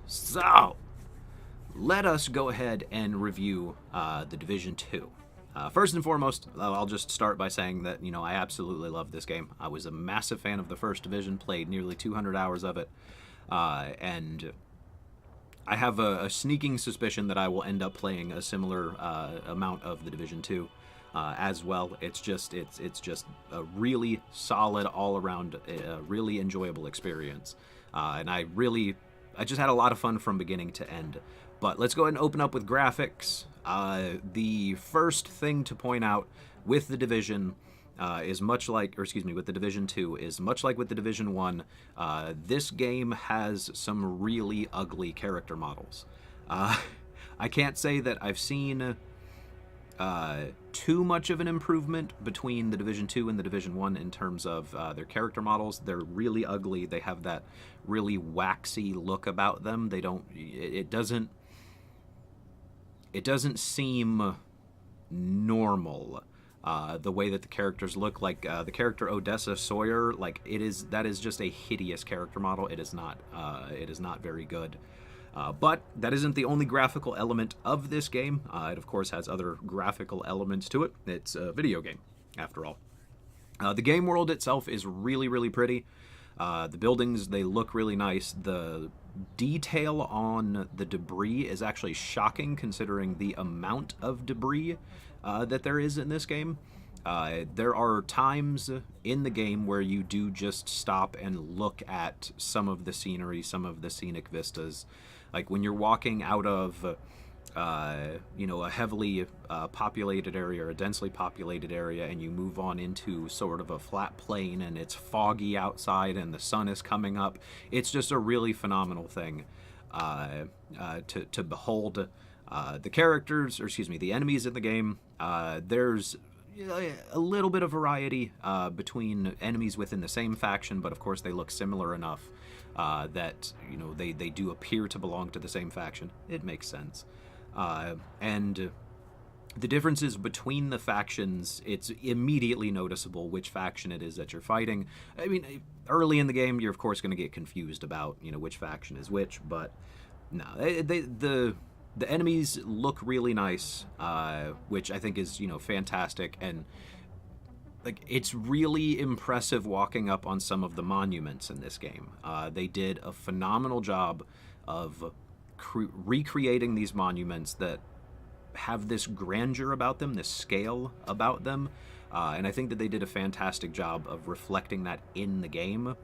So, let us go ahead and review The Division 2. First and foremost, I'll just start by saying that, I absolutely love this game. I was a massive fan of the first Division, played nearly 200 hours of it, and I have a sneaking suspicion that I will end up playing a similar amount of The Division 2 as well. It's just a really solid, all-around, really enjoyable experience, and I just had a lot of fun from beginning to end. But let's go ahead and open up with graphics. The first thing to point out with The Division with The Division 2 is much like with The Division 1, this game has some really ugly character models. I can't say that I've seen too much of an improvement between The Division 2 and The Division 1 in terms of their character models. They're really ugly. They have that really waxy look about them. It doesn't seem normal, the way that the characters look. Like the character Odessa Sawyer, that is just a hideous character model. It is not very good. But that isn't the only graphical element of this game. It of course has other graphical elements to it. It's a video game, after all. The game world itself is really, really pretty. The buildings, they look really nice. The detail on the debris is actually shocking, considering the amount of debris that there is in this game. There are times in the game where you do just stop and look at some of the scenery, some of the scenic vistas. Like when you're walking out of a heavily populated area or a densely populated area, and you move on into sort of a flat plain and it's foggy outside and the sun is coming up. It's just a really phenomenal thing to behold. The enemies in the game, there's a little bit of variety between enemies within the same faction, but of course they look similar enough that they do appear to belong to the same faction. It makes sense. And the differences between the factions, it's immediately noticeable which faction it is that you're fighting. I mean, early in the game, you're of course going to get confused about, which faction is which, but no, the enemies look really nice, which I think is, fantastic, and it's really impressive walking up on some of the monuments in this game. They did a phenomenal job of recreating these monuments that have this grandeur about them, this scale about them, and I think that they did a fantastic job of reflecting that in the game.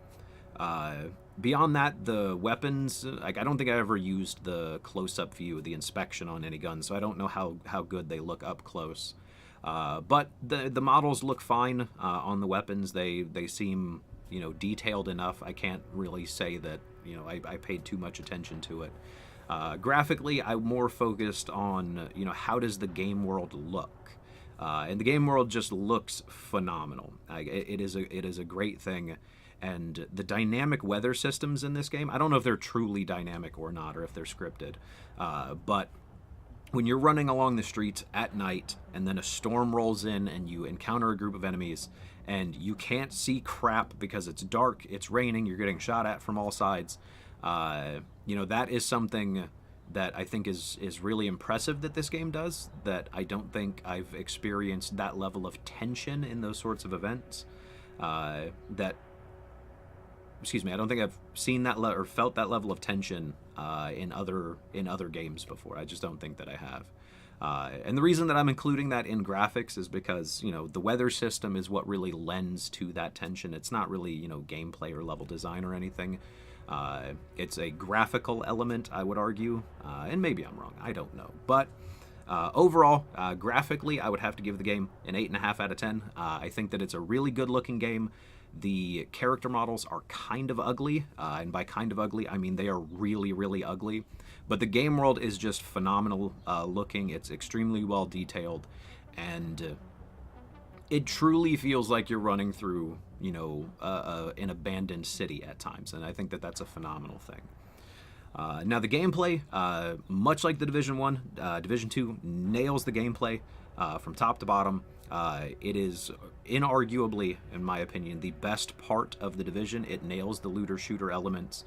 Beyond that, the weapons, I don't think I ever used the close-up view, the inspection on any gun, so I don't know how good they look up close. But the models look fine on the weapons. They seem, detailed enough. I can't really say that, I paid too much attention to it. Graphically, I'm more focused on, how does the game world look? And the game world just looks phenomenal. It is a great thing. And the dynamic weather systems in this game, I don't know if they're truly dynamic or not, or if they're scripted, but when you're running along the streets at night and then a storm rolls in and you encounter a group of enemies and you can't see crap because it's dark, it's raining, you're getting shot at from all sides, that is something that I think is really impressive that this game does, that I don't think I've experienced that level of tension in those sorts of events. I don't think I've seen that or felt that level of tension in other games before. I just don't think that I have. And the reason that I'm including that in graphics is because, the weather system is what really lends to that tension. It's not really, gameplay or level design or anything. It's a graphical element, I would argue. And maybe I'm wrong. I don't know. But overall, graphically, I would have to give the game an 8.5 out of 10. I think that it's a really good-looking game. The character models are kind of ugly, and by kind of ugly, I mean they are really, really ugly. But the game world is just phenomenal looking. It's extremely well detailed, and it truly feels like you're running through, an abandoned city at times, and I think that that's a phenomenal thing. Now the gameplay, much like the Division 1, Division 2 nails the gameplay from top to bottom. It is inarguably, in my opinion, the best part of the Division. It nails the looter-shooter elements.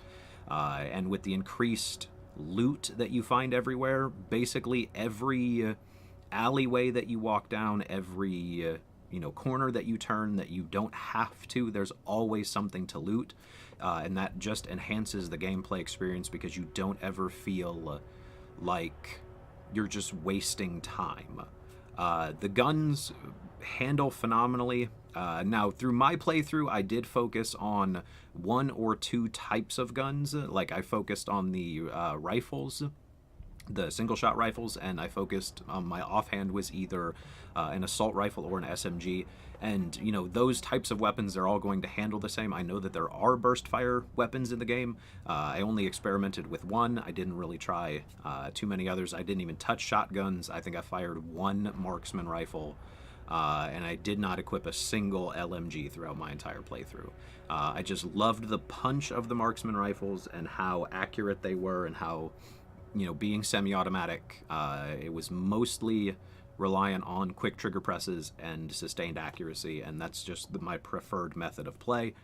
And with the increased loot that you find everywhere, basically every alleyway that you walk down, every corner that you turn that you don't have to, there's always something to loot, and that just enhances the gameplay experience because you don't ever feel like you're just wasting time. The guns handle phenomenally. Now, through my playthrough, I did focus on 1 or 2 types of guns. Like, I focused on the rifles, the single-shot rifles, and I focused on my offhand was either an assault rifle or an SMG. And, those types of weapons, they're all going to handle the same. I know that there are burst fire weapons in the game. I only experimented with one. I didn't really try too many others. I didn't even touch shotguns. I think I fired 1 marksman rifle, and I did not equip a single LMG throughout my entire playthrough. I just loved the punch of the marksman rifles and how accurate they were, and how, being semi-automatic, it was mostly reliant on quick trigger presses and sustained accuracy, and that's just my preferred method of play.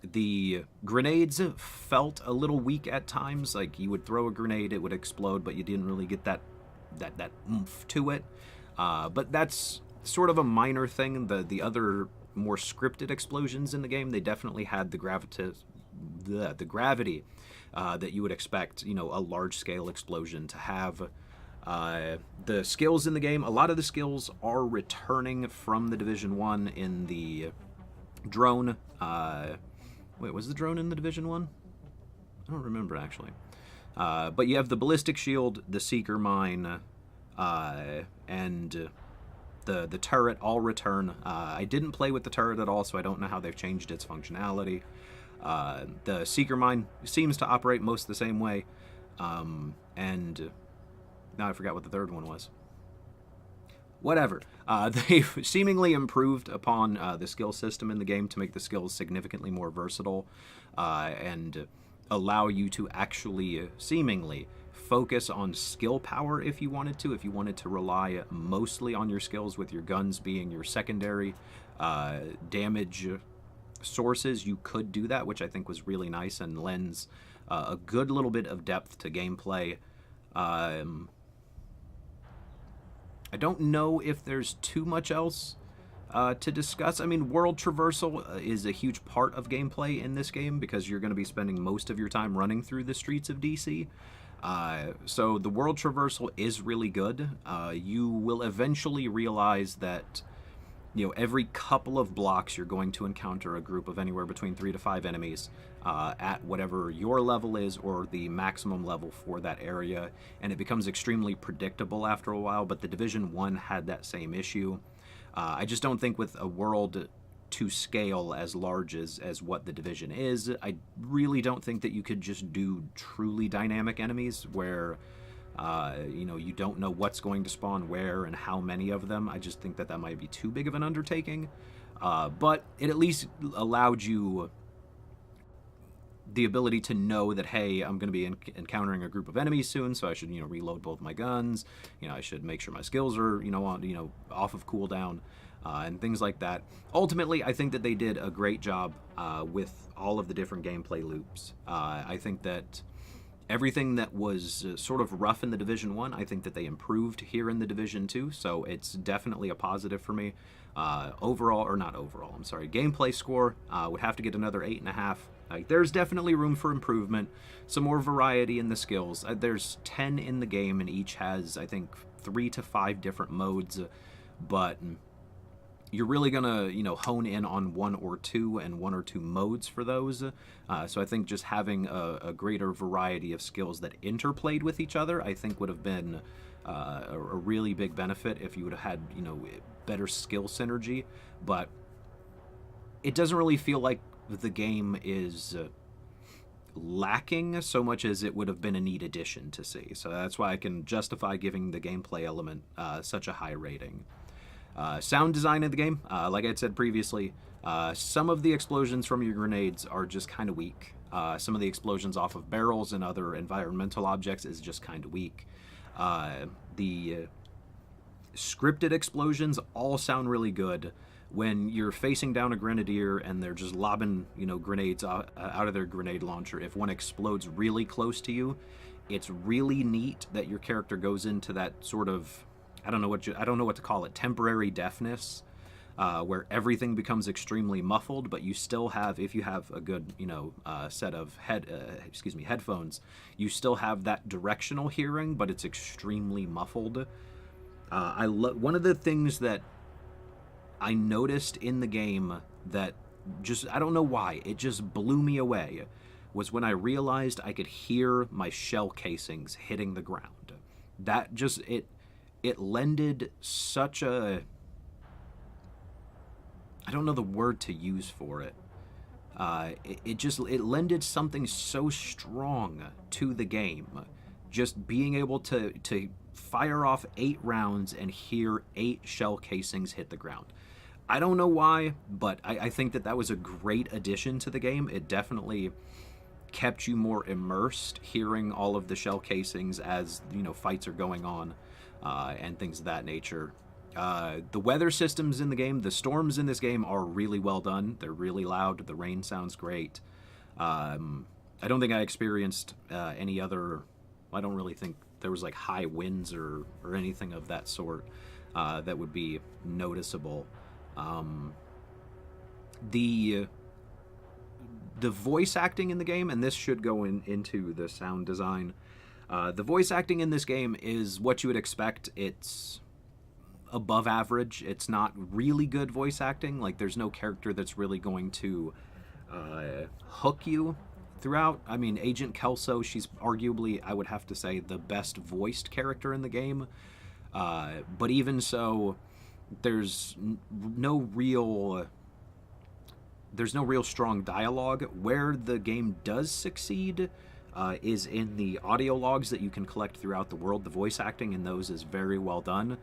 The grenades felt a little weak at times. Like, you would throw a grenade, it would explode, but you didn't really get that oomph to it. But that's sort of a minor thing. The other more scripted explosions in the game, they definitely had the gravity that you would expect, a large-scale explosion to have. The skills in the game, a lot of the skills are returning from the Division 1 in the drone. Wait, was the drone in the Division 1? I don't remember, actually. But you have the ballistic shield, the seeker mine, and the turret all return. I didn't play with the turret at all, so I don't know how they've changed its functionality. The seeker mine seems to operate most the same way, and now I forgot what the third one was. Whatever. They've seemingly improved upon the skill system in the game to make the skills significantly more versatile, and allow you to actually seemingly focus on skill power if you wanted to. If you wanted to rely mostly on your skills, with your guns being your secondary damage sources, you could do that, which I think was really nice and lends a good little bit of depth to gameplay. I don't know if there's too much else to discuss. I mean, world traversal is a huge part of gameplay in this game because you're going to be spending most of your time running through the streets of DC. So the world traversal is really good. You will eventually realize that, every couple of blocks you're going to encounter a group of anywhere between 3 to 5 enemies at whatever your level is or the maximum level for that area, and it becomes extremely predictable after a while. But the Division 1 had that same issue. I just don't think with a world to scale as large as what the Division is, I really don't think that you could just do truly dynamic enemies where you don't know what's going to spawn where and how many of them. I just think that might be too big of an undertaking. But it at least allowed you the ability to know that, hey, I'm going to be encountering a group of enemies soon, so I should, reload both my guns. I should make sure my skills are, off of cooldown, and things like that. Ultimately, I think that they did a great job with all of the different gameplay loops. I think that everything that was sort of rough in the Division 1, I think that they improved here in the Division 2, so it's definitely a positive for me. Gameplay score would have to get another 8.5. There's definitely room for improvement, some more variety in the skills. There's 10 in the game, and each has, I think, 3 to 5 different modes, but you're really gonna, hone in on 1 or 2 and 1 or 2 modes for those. So I think just having a greater variety of skills that interplayed with each other, I think would have been a really big benefit if you would have had, better skill synergy. But it doesn't really feel like the game is lacking so much as it would have been a neat addition to see. So that's why I can justify giving the gameplay element such a high rating. Sound design of the game, like I had said previously, some of the explosions from your grenades are just kind of weak. Some of the explosions off of barrels and other environmental objects is just kind of weak. The scripted explosions all sound really good, when you're facing down a grenadier and they're just lobbing, grenades out of their grenade launcher, if one explodes really close to you, it's really neat that your character goes into that sort of, I don't know what to call it, temporary deafness, where everything becomes extremely muffled, but you still have, if you have a good, set of headphones, you still have that directional hearing, but it's extremely muffled. One of the things that I noticed in the game that just, I don't know why, it just blew me away, was when I realized I could hear my shell casings hitting the ground. That just, it lended such a, I don't know the word to use for it. It lended something so strong to the game. Just being able to fire off 8 rounds and hear 8 shell casings hit the ground. I don't know why, but I think that was a great addition to the game. It definitely kept you more immersed, hearing all of the shell casings as, fights are going on, and things of that nature. The weather systems in the game, the storms in this game are really well done. They're really loud. The rain sounds great. I don't think I experienced any other... I don't really think there was like high winds or anything of that sort that would be noticeable. The voice acting in the game, and this should go into the sound design. The voice acting in this game is what you would expect. It's above average. It's not really good voice acting. Like, there's no character that's really going to hook you throughout. I mean, Agent Kelso, she's arguably, I would have to say, the best voiced character in the game. But even so, there's no real strong dialogue. Where the game does succeed is in the audio logs that you can collect throughout the world. The voice acting in those is very well done,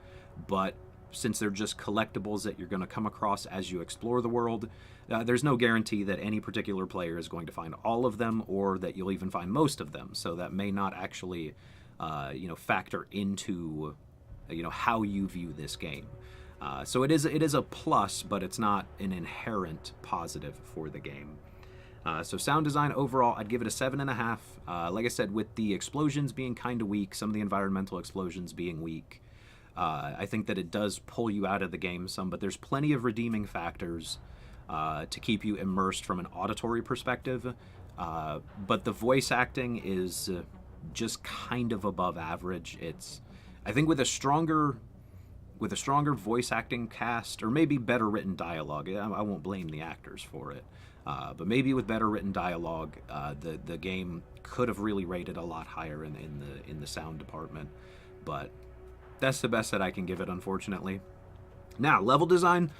but since they're just collectibles that you're going to come across as you explore the world, there's no guarantee that any particular player is going to find all of them, or that you'll even find most of them. So that may not actually factor into how you view this game. So it is a plus, but it's not an inherent positive for the game. So sound design overall, I'd give it a 7.5. Like I said, with the explosions being kind of weak, some of the environmental explosions being weak, I think that it does pull you out of the game some, but there's plenty of redeeming factors to keep you immersed from an auditory perspective. But the voice acting is just kind of above average. I think with a stronger voice acting cast, or maybe better written dialogue, I won't blame the actors for it, but maybe with better written dialogue, the game could have really rated a lot higher in the sound department. But that's the best that I can give it, unfortunately. Now, level design.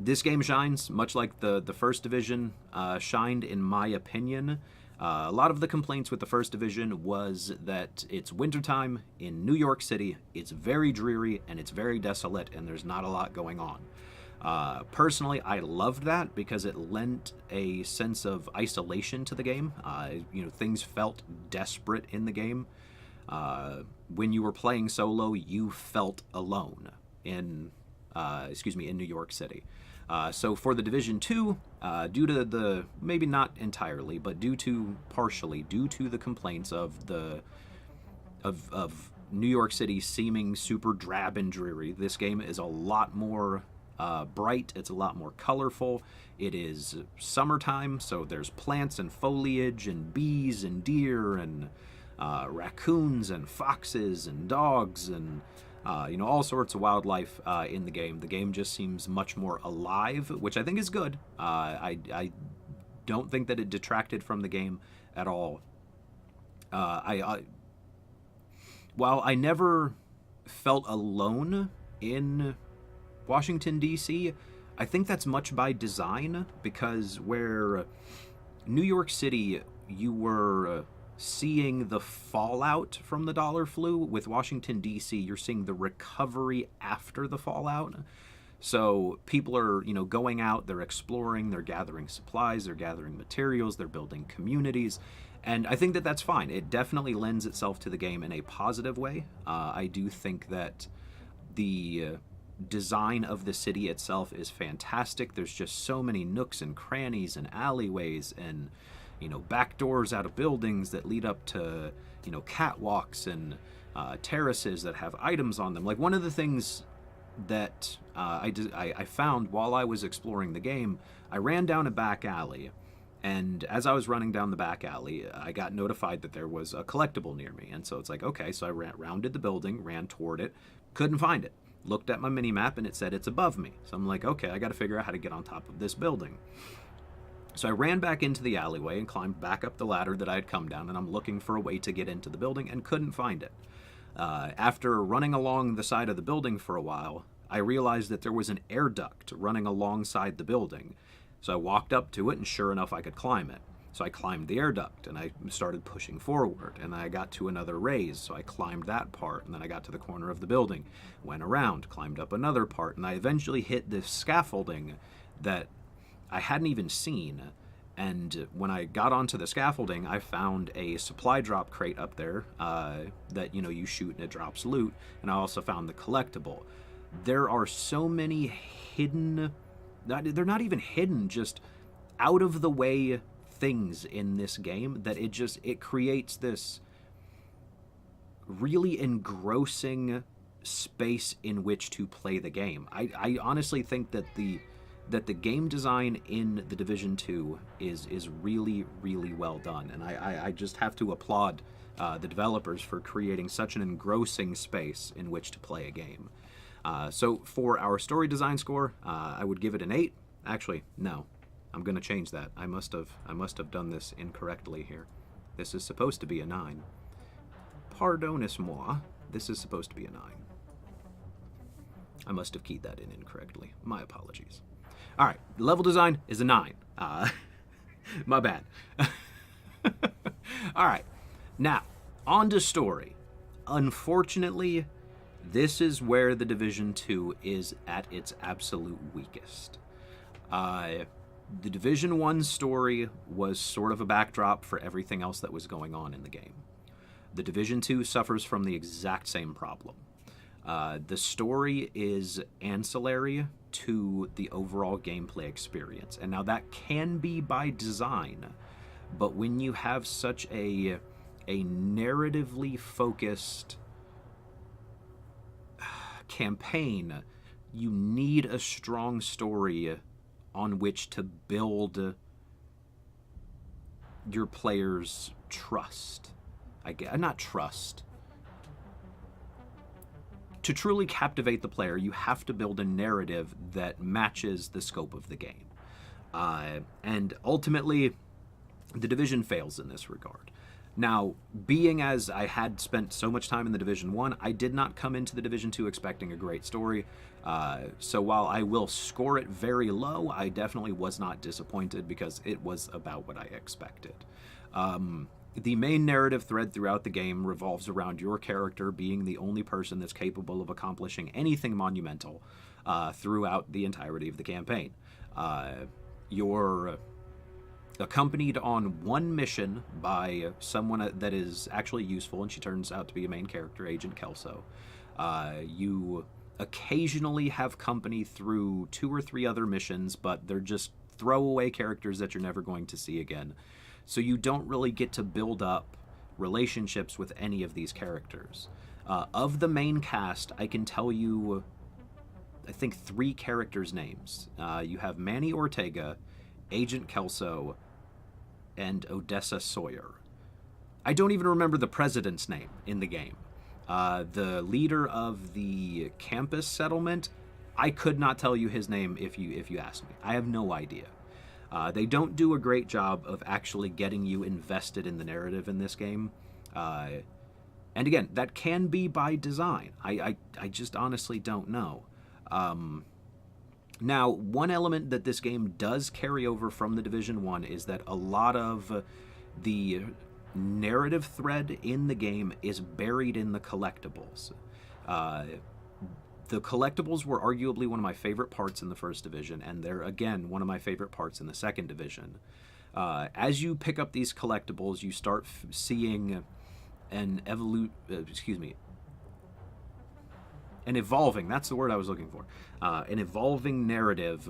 This game shines, much like the First Division shined, in my opinion. A lot of the complaints with the First Division was that it's wintertime in New York City, it's very dreary, and it's very desolate, and there's not a lot going on. Personally, I loved that because it lent a sense of isolation to the game. Things felt desperate in the game. When you were playing solo, you felt alone in New York City. So for the Division 2, due to maybe not entirely, but partially due to the complaints of New York City seeming super drab and dreary, this game is a lot more bright. It's a lot more colorful. It is summertime, so there's plants and foliage and bees and deer and raccoons and foxes and dogs and all sorts of wildlife in the game. The game just seems much more alive, which I think is good. I don't think that it detracted from the game at all. While I never felt alone in Washington, D.C., I think that's much by design, because where New York City, you were seeing the fallout from the dollar flu, with Washington, D.C., you're seeing the recovery after the fallout. So people are, going out, they're exploring, they're gathering supplies, they're gathering materials, they're building communities. And I think that that's fine. It definitely lends itself to the game in a positive way. I do think that design of the city itself is fantastic. There's just so many nooks and crannies and alleyways and, back doors out of buildings that lead up to, catwalks and terraces that have items on them. Like, one of the things that I found while I was exploring the game, I ran down a back alley, and as I was running down the back alley, I got notified that there was a collectible near me. And so it's like, okay, so I rounded the building, ran toward it, couldn't find it. Looked at my mini map and it said it's above me. So I'm like, okay, I got to figure out how to get on top of this building. So I ran back into the alleyway and climbed back up the ladder that I had come down, and I'm looking for a way to get into the building and couldn't find it. After running along the side of the building for a while, I realized that there was an air duct running alongside the building. So I walked up to it, and sure enough, I could climb it. So I climbed the air duct, and I started pushing forward, and I got to another raise, so I climbed that part, and then I got to the corner of the building, went around, climbed up another part, and I eventually hit this scaffolding that I hadn't even seen. And when I got onto the scaffolding, I found a supply drop crate up there that, you shoot and it drops loot, and I also found the collectible. There are so many hidden, they're not even hidden, just out of the way things in this game that it creates this really engrossing space in which to play the game. I honestly think that the game design in The Division 2 is really, really well done, and I just have to applaud the developers for creating such an engrossing space in which to play a game. So for our story design score, I would give it an 8. Actually, no. I'm going to change that. I must have done this incorrectly here. This is supposed to be a 9. Pardonnez-moi. This is supposed to be a 9. I must have keyed that in incorrectly. My apologies. All right, level design is a 9. My bad. All right, now, on to story. Unfortunately, this is where The Division 2 is at its absolute weakest. The Division 1 story was sort of a backdrop for everything else that was going on in the game. The Division 2 suffers from the exact same problem. The story is ancillary to the overall gameplay experience, and now that can be by design, but when you have such a narratively focused campaign, you need a strong story on which to build your players' trust. Not trust. To truly captivate the player, you have to build a narrative that matches the scope of the game. And ultimately, The Division fails in this regard. Now, being as I had spent so much time in The Division 1, I did not come into The Division 2 expecting a great story. So while I will score it very low, I definitely was not disappointed because it was about what I expected. The main narrative thread throughout the game revolves around your character being the only person that's capable of accomplishing anything monumental throughout the entirety of the campaign. You're accompanied on one mission by someone that is actually useful, and she turns out to be a main character, Agent Kelso. You occasionally have company through 2 or 3 other missions, but they're just throwaway characters that you're never going to see again. So you don't really get to build up relationships with any of these characters. Of the main cast, I can tell you, I think, 3 characters' names. You have Manny Ortega, Agent Kelso, and Odessa Sawyer. I don't even remember the president's name in the game. The leader of the campus settlement, I could not tell you his name if you asked me. I have no idea. They don't do a great job of actually getting you invested in the narrative in this game. And again, that can be by design. I just honestly don't know. Now, one element that this game does carry over from The Division 1 is that a lot of the narrative thread in the game is buried in the collectibles. The collectibles were arguably one of my favorite parts in the first Division, and they're, again, one of my favorite parts in the second Division. As you pick up these collectibles, you start seeing an an evolving, that's the word I was looking for, an evolving narrative,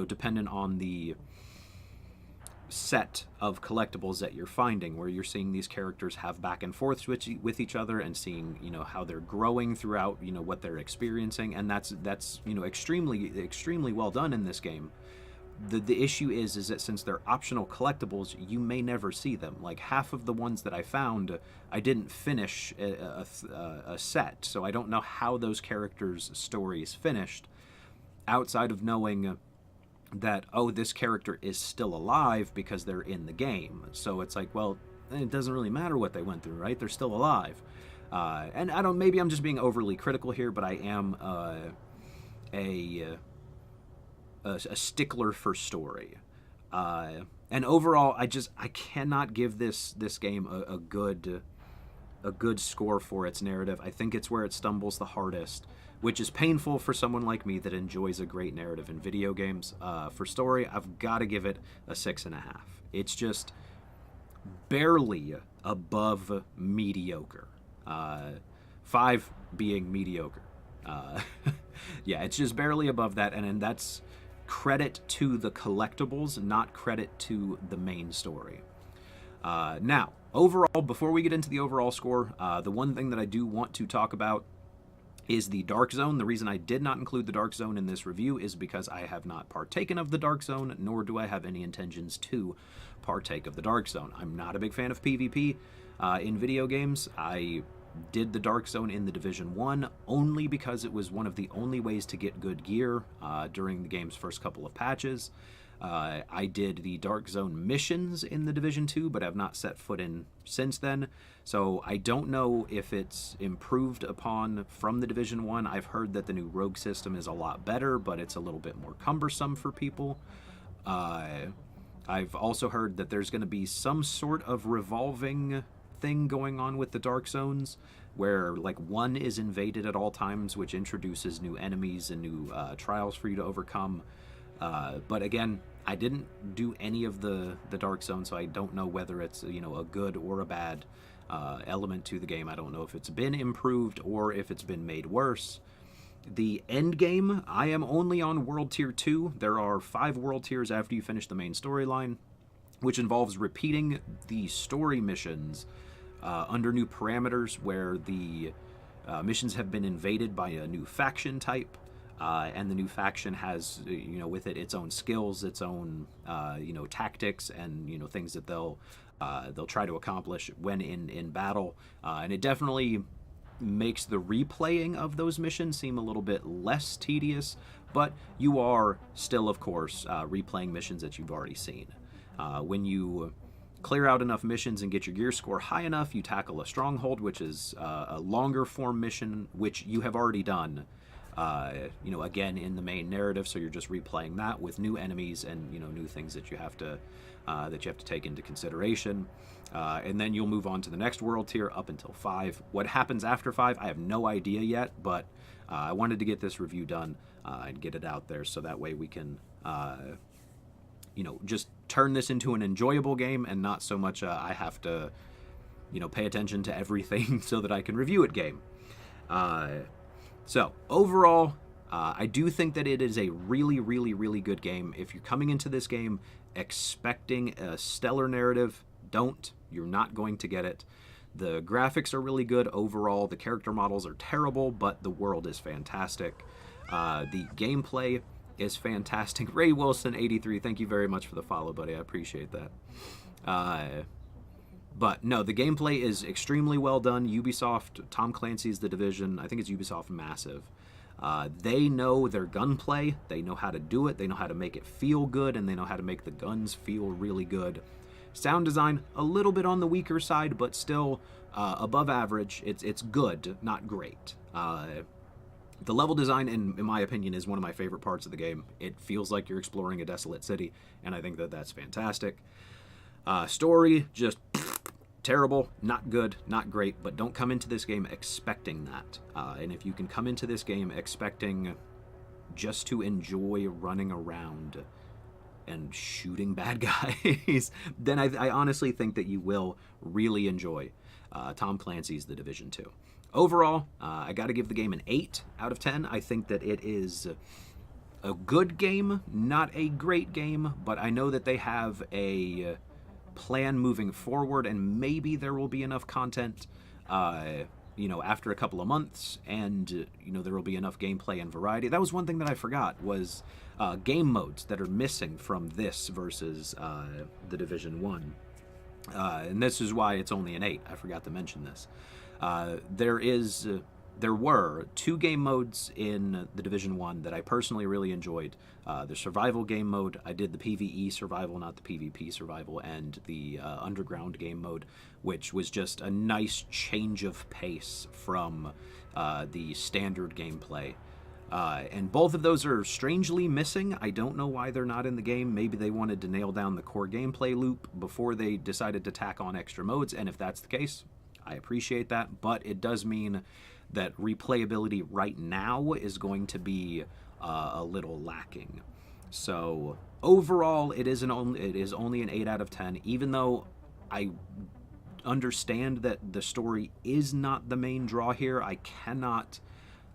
dependent on the set of collectibles that you're finding, where you're seeing these characters have back and forth with each other, and seeing how they're growing throughout what they're experiencing, and that's extremely well done in this game. The issue is that since they're optional collectibles, you may never see them. Like, half of the ones that I found, I didn't finish a set, so I don't know how those characters' stories finished, outside of knowing that, oh, this character is still alive because they're in the game. So it's like, well, it doesn't really matter what they went through, right? They're still alive. And maybe I'm just being overly critical here, but I am a stickler for story. And overall, I cannot give this game a good score for its narrative. I think it's where it stumbles the hardest, which is painful for someone like me that enjoys a great narrative in video games. For story, I've got to give it a 6.5. It's just barely above mediocre. 5 being mediocre. Yeah, it's just barely above that, and that's credit to the collectibles, not credit to the main story. Now, overall, before we get into the overall score, the one thing that I do want to talk about is the Dark Zone. The reason I did not include the Dark Zone in this review is because I have not partaken of the Dark Zone, nor do I have any intentions to partake of the Dark Zone. I'm not a big fan of PvP in video games. I did the Dark Zone in The Division 1 only because it was one of the only ways to get good gear during the game's first couple of patches. I did the Dark Zone missions in The Division 2, but have not set foot in since then. So I don't know if it's improved upon from The Division 1. I've heard that the new rogue system is a lot better, but it's a little bit more cumbersome for people. I've also heard that there's going to be some sort of revolving thing going on with the Dark Zones, where like one is invaded at all times, which introduces new enemies and new trials for you to overcome. But again, I didn't do any of the Dark Zone, so I don't know whether it's a good or a bad element to the game. I don't know if it's been improved or if it's been made worse. The end game, I am only on World Tier 2. There are 5 World Tiers after you finish the main storyline, which involves repeating the story missions under new parameters, where the missions have been invaded by a new faction type. And the new faction has, with it its own skills, its own, tactics, and things that they'll try to accomplish when in battle. And it definitely makes the replaying of those missions seem a little bit less tedious, but you are still, of course, replaying missions that you've already seen. When you clear out enough missions and get your gear score high enough, you tackle a stronghold, which is a longer form mission, which you have already done. Again, in the main narrative, so you're just replaying that with new enemies and new things that you have to take into consideration, and then you'll move on to the next world tier up until 5. What happens after 5, I have no idea yet, but I wanted to get this review done and get it out there, so that way we can just turn this into an enjoyable game, and not so much I have to pay attention to everything so that I can review it game. So, overall, I do think that it is a really, really, really good game. If you're coming into this game expecting a stellar narrative, don't. You're not going to get it. The graphics are really good overall. The character models are terrible, but the world is fantastic. The gameplay is fantastic. Ray Wilson 83, thank you very much for the follow, buddy. I appreciate that. But no, the gameplay is extremely well done. Ubisoft, Tom Clancy's The Division, I think it's Ubisoft Massive. They know their gunplay. They know how to do it. They know how to make it feel good, and they know how to make the guns feel really good. Sound design, a little bit on the weaker side, but still above average. It's good, not great. The level design, in my opinion, is one of my favorite parts of the game. It feels like you're exploring a desolate city, and I think that that's fantastic. Story, just terrible, not good, not great, but don't come into this game expecting that. And if you can come into this game expecting just to enjoy running around and shooting bad guys, then I honestly think that you will really enjoy Tom Clancy's The Division 2. Overall, I got to give the game an 8 out of 10. I think that it is a good game, not a great game, but I know that they have a plan moving forward, and maybe there will be enough content, after a couple of months, and there will be enough gameplay and variety. That was one thing that I forgot was game modes that are missing from this versus the Division One, and this is why it's only an 8. I forgot to mention this. There were 2 game modes in the Division 1 that I personally really enjoyed. The survival game mode, I did the PvE survival, not the PvP survival, and the underground game mode, which was just a nice change of pace from the standard gameplay. And both of those are strangely missing. I don't know why they're not in the game. Maybe they wanted to nail down the core gameplay loop before they decided to tack on extra modes, and if that's the case, I appreciate that, but it does mean that replayability right now is going to be a little lacking. So overall, it is only an 8 out of 10, even though I understand that the story is not the main draw here. I cannot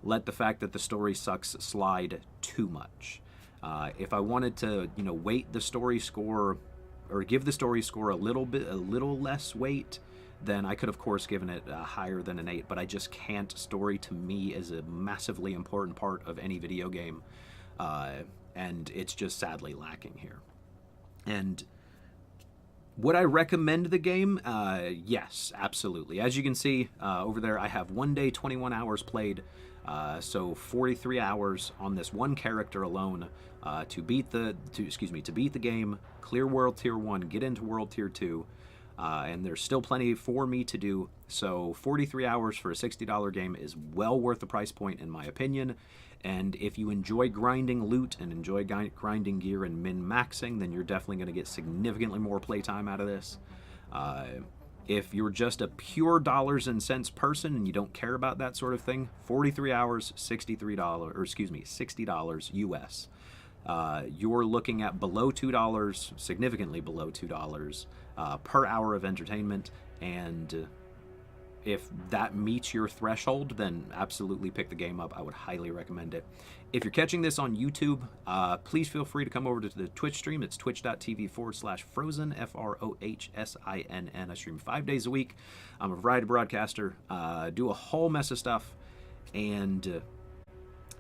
let the fact that the story sucks slide too much. If I wanted to, weight the story score or give the story score a little less weight, then I could, of course, given it higher than an 8, but I just can't. Story, to me, is a massively important part of any video game, and it's just sadly lacking here. And would I recommend the game? Yes, absolutely. As you can see over there, I have 1 day, 21 hours played, so 43 hours on this one character alone to beat the game, clear World Tier 1, get into World Tier 2, and there's still plenty for me to do. So 43 hours for a $60 game is well worth the price point, in my opinion. And if you enjoy grinding loot and enjoy grinding gear and min-maxing, then you're definitely going to get significantly more playtime out of this. If you're just a pure dollars and cents person and you don't care about that sort of thing, 43 hours, $60 US. You're looking at below $2, significantly below $2 per hour of entertainment, and if that meets your threshold, then absolutely pick the game up. I would highly recommend it. If you're catching this on YouTube, please feel free to come over to the Twitch stream. It's twitch.tv/Frozen, FROHSINN. I stream 5 days a week. I'm a variety broadcaster, do a whole mess of stuff, and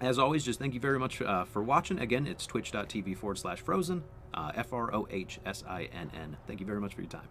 as always, just thank you very much for watching. Again, it's twitch.tv/Frozen, FROHSINN. Thank you very much for your time.